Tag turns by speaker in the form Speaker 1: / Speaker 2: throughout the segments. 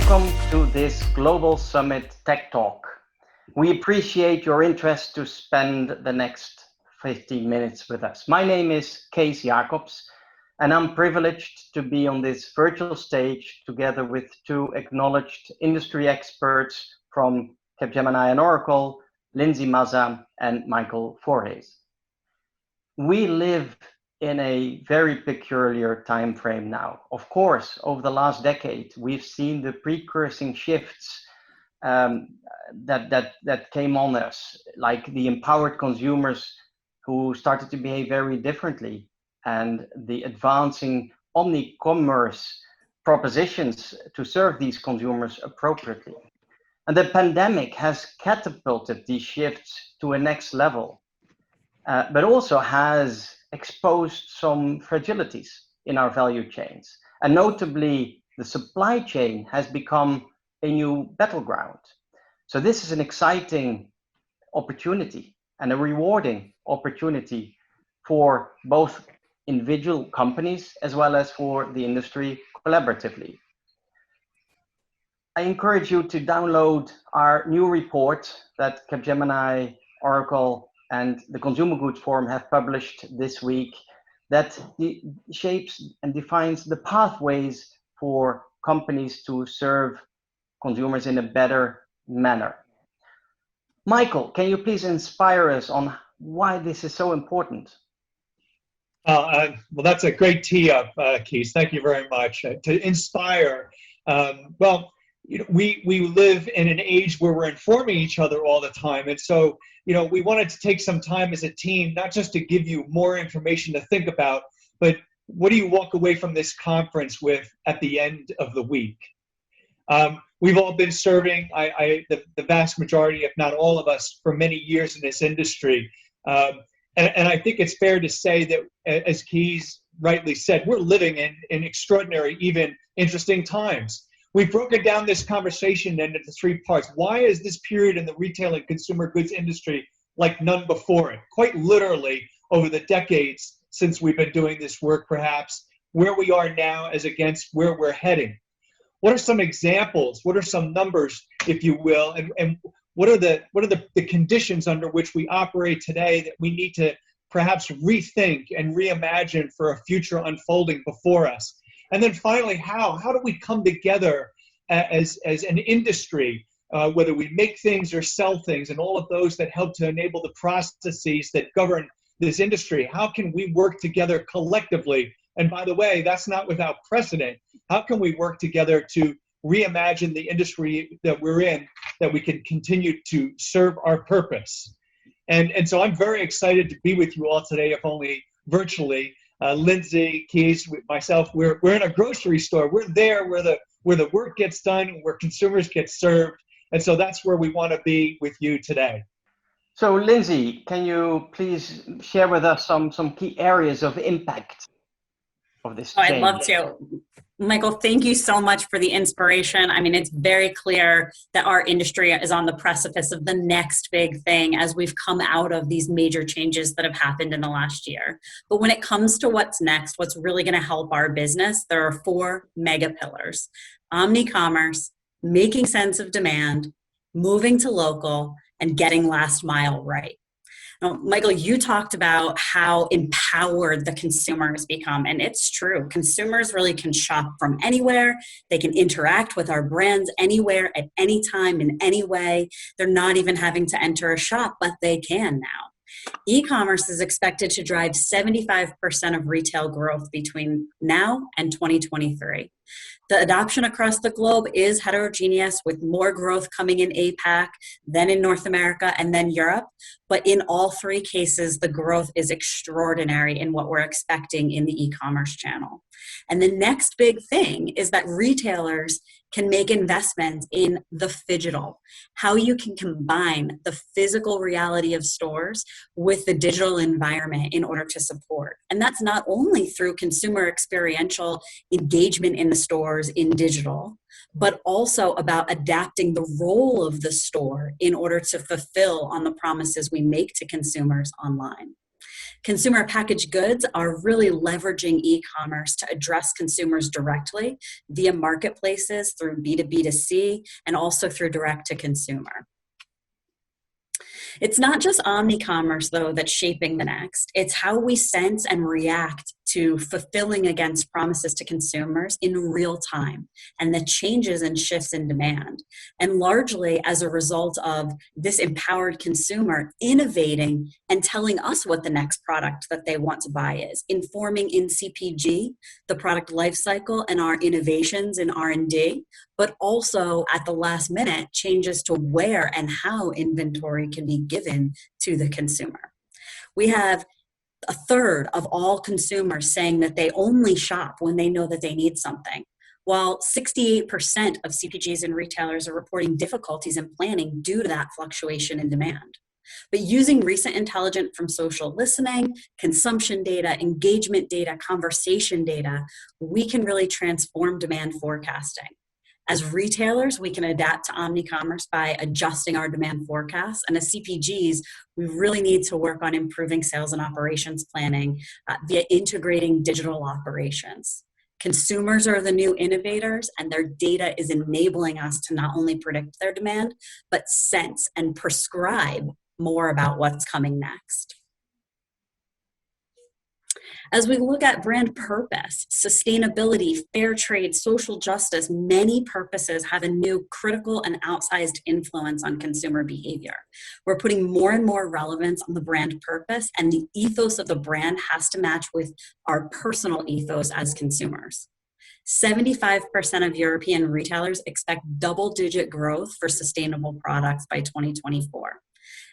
Speaker 1: Welcome to this Global Summit Tech Talk. We appreciate your interest to spend the next 15 minutes with us. My name is Kees Jacobs, and I'm privileged to be on this virtual stage together with two acknowledged industry experts from Capgemini and Oracle, Lindsay Mazza and Michael Voorhees. We live in a very peculiar time frame now. Of course, over the last decade, we've seen the precursing shifts that came on us, like the empowered consumers who started to behave very differently, and the advancing omni-commerce propositions to serve these consumers appropriately. And the pandemic has catapulted these shifts to a next level, but also has exposed some fragilities in our value chains. And notably, the supply chain has become a new battleground. So this is an exciting opportunity and a rewarding opportunity for both individual companies as well as for the industry collaboratively. I encourage you to download our new report that Capgemini, Oracle, and the Consumer Goods Forum have published this week that shapes and defines the pathways for companies to serve consumers in a better manner. Michael, can you please inspire us on why this is so important?
Speaker 2: Well, that's a great tee up, Kees. Thank you very much. To inspire, well, we live in an age where we're informing each other all the time. And so, we wanted to take some time as a team, not just to give you more information to think about, but what do you walk away from this conference with at the end of the week? We've all been serving, the vast majority, if not all of us, for many years in this industry. And I think it's fair to say that, as Kees rightly said, we're living in extraordinary, even interesting times. We've broken down this conversation into three parts. Why is this period in the retail and consumer goods industry like none before it? Quite literally, over the decades since we've been doing this work, perhaps, where we are now as against where we're heading. What are some examples? What are some numbers, if you will? And what are the conditions under which we operate today that we need to perhaps rethink and reimagine for a future unfolding before us? And then finally, how do we come together as an industry, whether we make things or sell things, and all of those that help to enable the processes that govern this industry? How can we work together collectively? And by the way, that's not without precedent. How can we work together to reimagine the industry that we're in, that we can continue to serve our purpose? And so I'm very excited to be with you all today, if only virtually. Lindsay, Kees, myself, we're in a grocery store. We're there where the work gets done, where consumers get served. And so that's where we want to be with you today.
Speaker 1: So Lindsay, can you please share with us some key areas of impact of this change?
Speaker 3: I'd love to. Michael, thank you so much for the inspiration. I mean, it's very clear that our industry is on the precipice of the next big thing as we've come out of these major changes that have happened in the last year. But when it comes to what's next, what's really going to help our business, there are four mega pillars: omni-commerce, making sense of demand, moving to local, and getting last mile right. Now, Michael, you talked about how empowered the consumers become, and it's true. Consumers really can shop from anywhere. They can interact with our brands anywhere, at any time, in any way. They're not even having to enter a shop, but they can now. E-commerce is expected to drive 75% of retail growth between now and 2023. The adoption across the globe is heterogeneous, with more growth coming in APAC, then in North America, and then Europe. But in all three cases, the growth is extraordinary in what we're expecting in the e-commerce channel. And the next big thing is that retailers can make investments in the phygital, how you can combine the physical reality of stores with the digital environment in order to support. And that's not only through consumer experiential engagement in the stores in digital, but also about adapting the role of the store in order to fulfill on the promises we make to consumers online. Consumer packaged goods are really leveraging e-commerce to address consumers directly via marketplaces through B2B2C and also through direct to consumer. It's not just omni-commerce, though, that's shaping the next. It's how we sense and react to fulfilling against promises to consumers in real time and the changes and shifts in demand. And largely as a result of this empowered consumer innovating and telling us what the next product that they want to buy is, informing in CPG, the product life cycle and our innovations in R&D, but also at the last minute changes to where and how inventory can be given to the consumer. We have a third of all consumers saying that they only shop when they know that they need something, while 68% of CPGs and retailers are reporting difficulties in planning due to that fluctuation in demand. But using recent intelligence from social listening, consumption data, engagement data, conversation data, we can really transform demand forecasting. As retailers, we can adapt to omni-commerce by adjusting our demand forecasts. And as CPGs, we really need to work on improving sales and operations planning via integrating digital operations. Consumers are the new innovators, and their data is enabling us to not only predict their demand, but sense and prescribe more about what's coming next. As we look at brand purpose, sustainability, fair trade, social justice, many purposes have a new critical and outsized influence on consumer behavior. We're putting more and more relevance on the brand purpose, and the ethos of the brand has to match with our personal ethos as consumers. 75% of European retailers expect double-digit growth for sustainable products by 2024.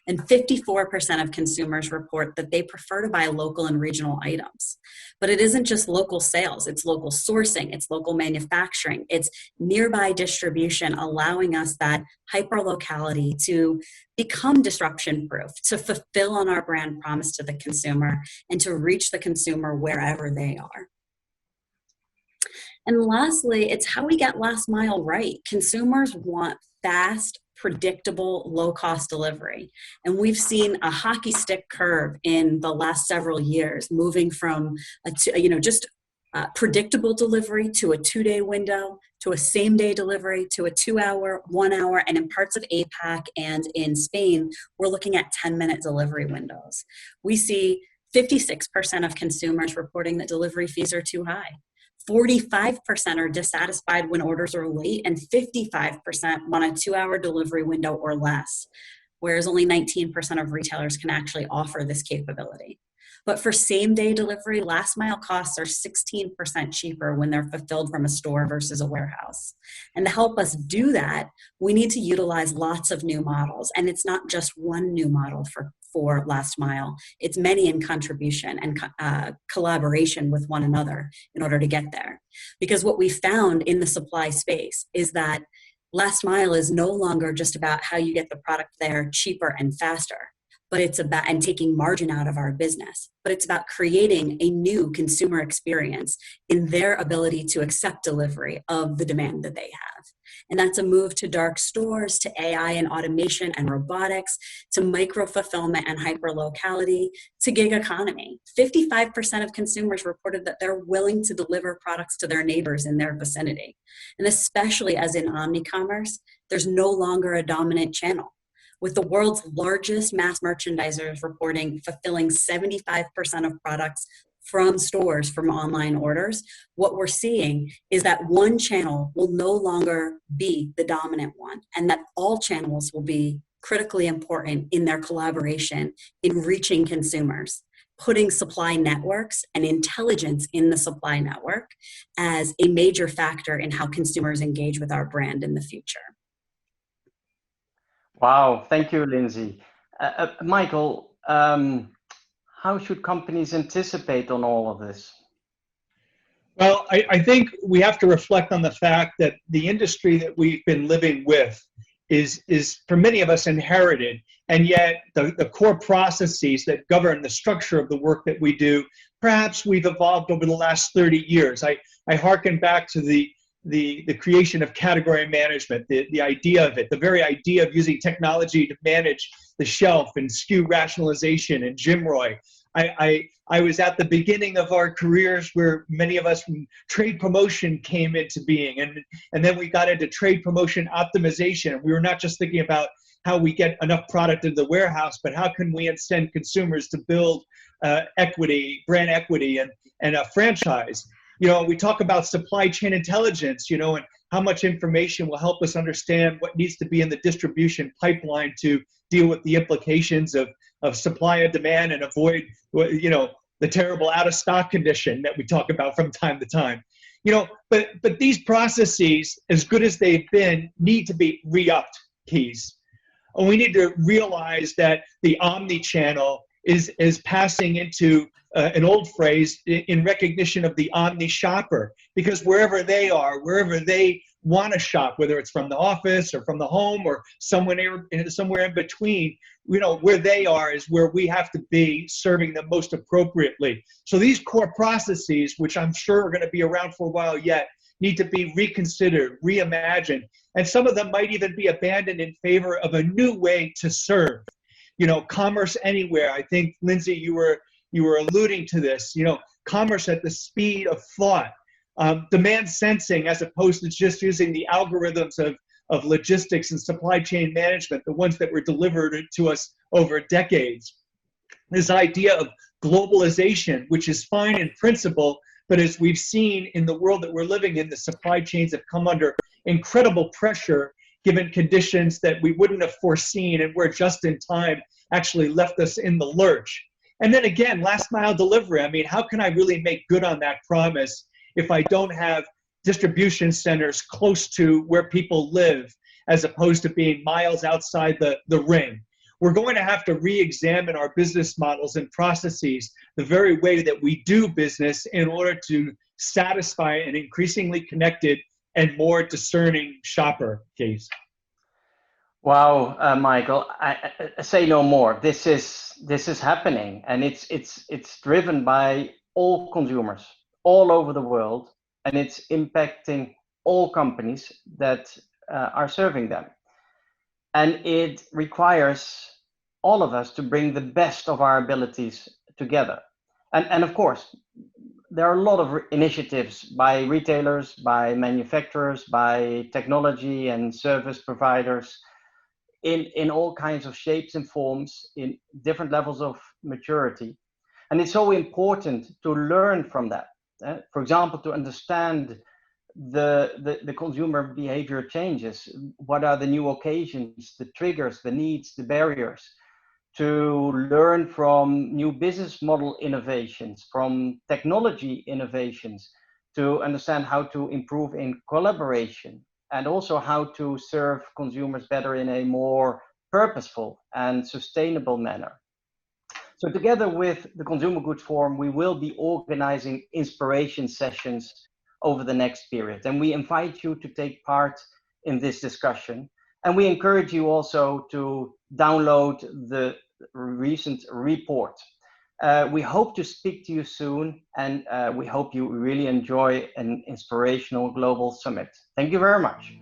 Speaker 3: And 54% of consumers report that they prefer to buy local and regional items. But it isn't just local sales, it's local sourcing, it's local manufacturing, it's nearby distribution, allowing us that hyper-locality to become disruption-proof, to fulfill on our brand promise to the consumer, and to reach the consumer wherever they are. And lastly, it's how we get last mile right. Consumers want fast, predictable, low-cost delivery. And we've seen a hockey stick curve in the last several years, moving from predictable delivery to a 2-day window, to a same-day delivery, to a 2-hour, 1-hour, and in parts of APAC and in Spain, we're looking at 10-minute delivery windows. We see 56% of consumers reporting that delivery fees are too high. 45% are dissatisfied when orders are late, and 55% want a 2-hour delivery window or less, whereas only 19% of retailers can actually offer this capability. But for same-day delivery, last mile costs are 16% cheaper when they're fulfilled from a store versus a warehouse. And to help us do that, we need to utilize lots of new models. And it's not just one new model for last mile. It's many in contribution and collaboration with one another in order to get there. Because what we found in the supply space is that last mile is no longer just about how you get the product there cheaper and faster, but it's about, and taking margin out of our business, but it's about creating a new consumer experience in their ability to accept delivery of the demand that they have. And that's a move to dark stores, to AI and automation and robotics, to micro-fulfillment and hyper-locality, to gig economy. 55% of consumers reported that they're willing to deliver products to their neighbors in their vicinity. And especially as in omni-commerce, there's no longer a dominant channel. With the world's largest mass merchandisers reporting fulfilling 75% of products from stores from online orders, what we're seeing is that one channel will no longer be the dominant one, and that all channels will be critically important in their collaboration in reaching consumers, putting supply networks and intelligence in the supply network as a major factor in how consumers engage with our brand in the future.
Speaker 1: Wow, thank you, Lindsay. Michael, how should companies anticipate on all of this?
Speaker 2: Well, I think we have to reflect on the fact that the industry that we've been living with is for many of us inherited, and yet the core processes that govern the structure of the work that we do, perhaps we've evolved over the last 30 years. I hearken back to the creation of category management, the idea of it, the very idea of using technology to manage the shelf and SKU rationalization and GMROI. I was at the beginning of our careers where many of us from trade promotion came into being, and then we got into trade promotion optimization. We were not just thinking about how we get enough product into the warehouse, but how can we incent consumers to build equity, brand equity, and a franchise. We talk about supply chain intelligence, and how much information will help us understand what needs to be in the distribution pipeline to deal with the implications of supply and demand and avoid, the terrible out of stock condition that we talk about from time to time. But these processes, as good as they've been, need to be re-upped, Keys. And we need to realize that the omni-channel is passing into an old phrase in recognition of the omni shopper, because wherever they are, wherever they want to shop, whether it's from the office or from the home or somewhere in between, where they are is where we have to be serving them most appropriately. So these core processes, which I'm sure are going to be around for a while yet, need to be reconsidered, reimagined, and some of them might even be abandoned in favor of a new way to serve. Commerce anywhere. I think, Lindsay, you were alluding to this. Commerce at the speed of thought, demand sensing, as opposed to just using the algorithms of logistics and supply chain management, the ones that were delivered to us over decades. This idea of globalization, which is fine in principle, but as we've seen in the world that we're living in, the supply chains have come under incredible pressure given conditions that we wouldn't have foreseen, and where just in time actually left us in the lurch. And then again, last mile delivery. I mean, how can I really make good on that promise if I don't have distribution centers close to where people live, as opposed to being miles outside the ring? We're going to have to re-examine our business models and processes, the very way that we do business, in order to satisfy an increasingly connected and more discerning shopper, Keys.
Speaker 1: Wow, Michael, I say no more. This is happening, and it's driven by all consumers all over the world, and it's impacting all companies that are serving them. And it requires all of us to bring the best of our abilities together. And of course, there are a lot of initiatives by retailers, by manufacturers, by technology and service providers in all kinds of shapes and forms, in different levels of maturity. And it's so important to learn from that. For example, to understand the consumer behavior changes. What are the new occasions, the triggers, the needs, the barriers? To learn from new business model innovations, from technology innovations, to understand how to improve in collaboration, and also how to serve consumers better in a more purposeful and sustainable manner. So together with the Consumer Goods Forum, we will be organizing inspiration sessions over the next period. And we invite you to take part in this discussion. And we encourage you also to download the recent report. We hope to speak to you soon, and we hope you really enjoy an inspirational global summit. Thank you very much.